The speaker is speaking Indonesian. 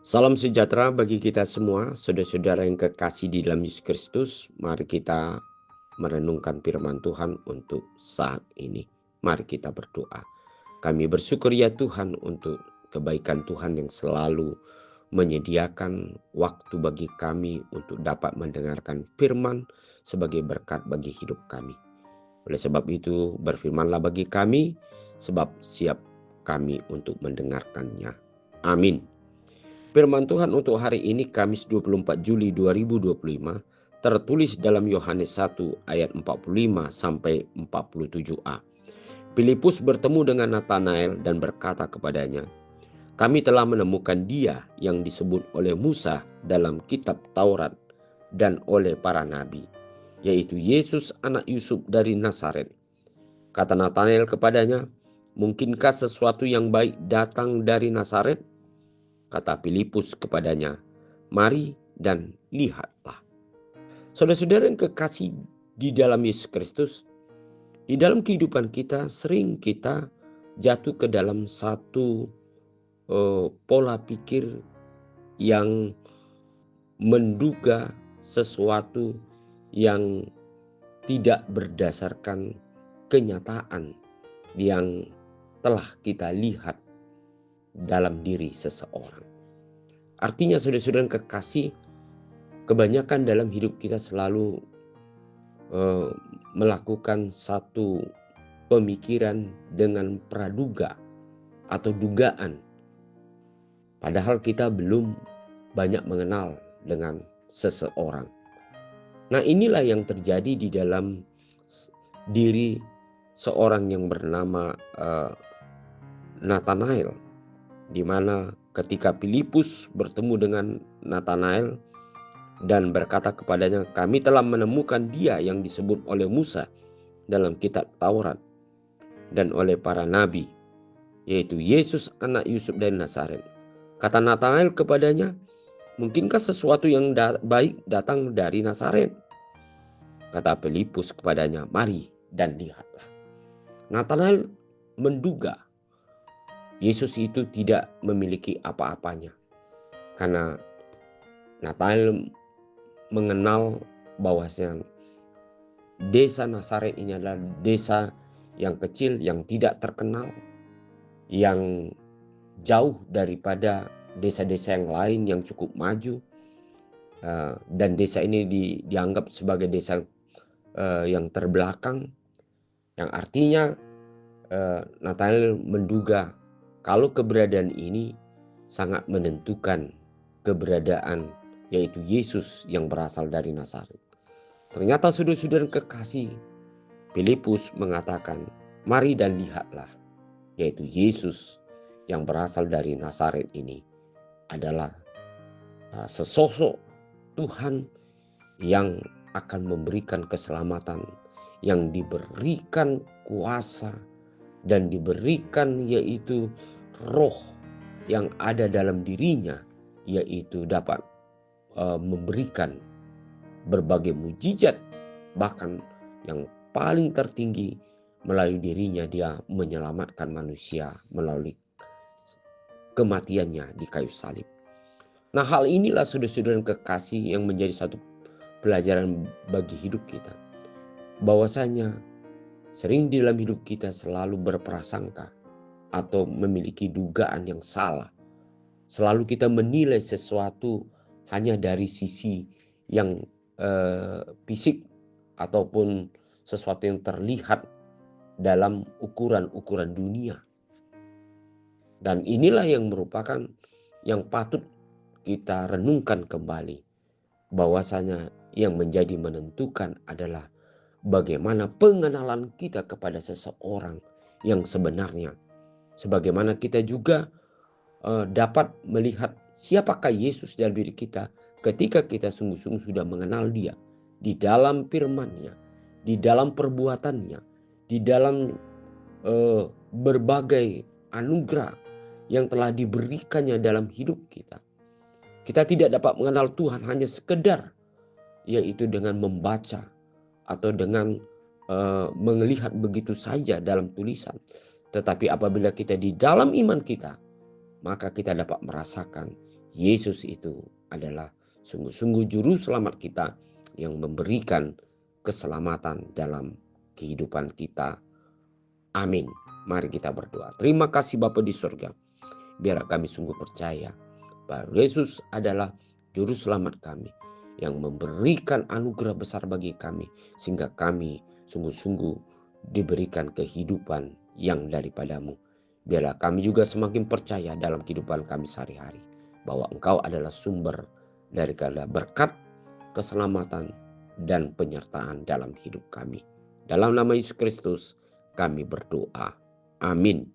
Salam sejahtera bagi kita semua, saudara-saudara yang kekasih di dalam Yesus Kristus. Mari kita merenungkan firman Tuhan untuk saat ini. Mari kita berdoa. Kami bersyukur ya Tuhan untuk kebaikan Tuhan yang selalu menyediakan waktu bagi kami untuk dapat mendengarkan firman sebagai berkat bagi hidup kami. Oleh sebab itu berfirmanlah bagi kami, sebab siap kami untuk mendengarkannya. Amin. Firman Tuhan untuk hari ini Kamis 24 Juli 2025 tertulis dalam Yohanes 1 ayat 45 sampai 47a. Filipus bertemu dengan Natanael dan berkata kepadanya, "Kami telah menemukan Dia yang disebut oleh Musa dalam kitab Taurat dan oleh para nabi, yaitu Yesus anak Yusuf dari Nazaret." Kata Natanael kepadanya, "Mungkinkah sesuatu yang baik datang dari Nazaret?" Kata Filipus kepadanya, "Mari dan lihatlah." Saudara-saudara yang kekasih di dalam Yesus Kristus, di dalam kehidupan kita sering kita jatuh ke dalam satu pola pikir yang menduga sesuatu yang tidak berdasarkan kenyataan yang telah kita lihat dalam diri seseorang. Artinya saudara-saudara yang kekasih, kebanyakan dalam hidup kita selalu melakukan satu pemikiran dengan praduga atau dugaan. Padahal kita belum banyak mengenal dengan seseorang. Nah, inilah yang terjadi di dalam diri seorang yang bernama Natanael, di mana ketika Filipus bertemu dengan Natanael dan berkata kepadanya, "Kami telah menemukan Dia yang disebut oleh Musa dalam kitab Taurat dan oleh para nabi, yaitu Yesus anak Yusuf dari Nazaret." Kata Natanael kepadanya, "Mungkinkah sesuatu yang baik datang dari Nazaret?" Kata Filipus kepadanya, "Mari dan lihatlah." Natanael menduga Yesus itu tidak memiliki apa-apanya, karena Natanael mengenal bahwasanya desa Nazaret ini adalah desa yang kecil, yang tidak terkenal, yang jauh daripada desa-desa yang lain yang cukup maju, dan desa ini dianggap sebagai desa yang terbelakang, yang artinya Natanael menduga kalau keberadaan ini sangat menentukan keberadaan, yaitu Yesus yang berasal dari Nazaret. Ternyata saudara-saudara kekasih, Filipus mengatakan, "Mari dan lihatlah," yaitu Yesus yang berasal dari Nazaret ini adalah sesosok Tuhan yang akan memberikan keselamatan, yang diberikan kuasa dan diberikan yaitu roh yang ada dalam dirinya, yaitu dapat memberikan berbagai mujizat, bahkan yang paling tertinggi melalui dirinya dia menyelamatkan manusia melalui kematiannya di kayu salib. Nah, hal inilah saudara-saudara yang kekasih yang menjadi satu pelajaran bagi hidup kita, bahwasanya sering di dalam hidup kita selalu berprasangka atau memiliki dugaan yang salah. Selalu kita menilai sesuatu hanya dari sisi yang fisik ataupun sesuatu yang terlihat dalam ukuran-ukuran dunia. Dan inilah yang merupakan yang patut kita renungkan kembali, bahwasanya yang menjadi menentukan adalah bagaimana pengenalan kita kepada seseorang yang sebenarnya. Sebagaimana kita juga dapat melihat siapakah Yesus dalam diri kita ketika kita sungguh-sungguh sudah mengenal Dia di dalam firman-Nya, di dalam perbuatannya, di dalam berbagai anugerah yang telah diberikannya dalam hidup kita. Kita tidak dapat mengenal Tuhan hanya sekedar yaitu dengan membaca atau dengan melihat begitu saja dalam tulisan. Tetapi apabila kita di dalam iman kita, maka kita dapat merasakan Yesus itu adalah sungguh-sungguh juru selamat kita yang memberikan keselamatan dalam kehidupan kita. Amin. Mari kita berdoa. Terima kasih Bapa di surga. Biar kami sungguh percaya bahwa Yesus adalah juru selamat kami yang memberikan anugerah besar bagi kami, sehingga kami sungguh-sungguh diberikan kehidupan yang daripadamu. Biarlah kami juga semakin percaya dalam kehidupan kami sehari-hari bahwa Engkau adalah sumber dari berkat, keselamatan, dan penyertaan dalam hidup kami. Dalam nama Yesus Kristus kami berdoa. Amin.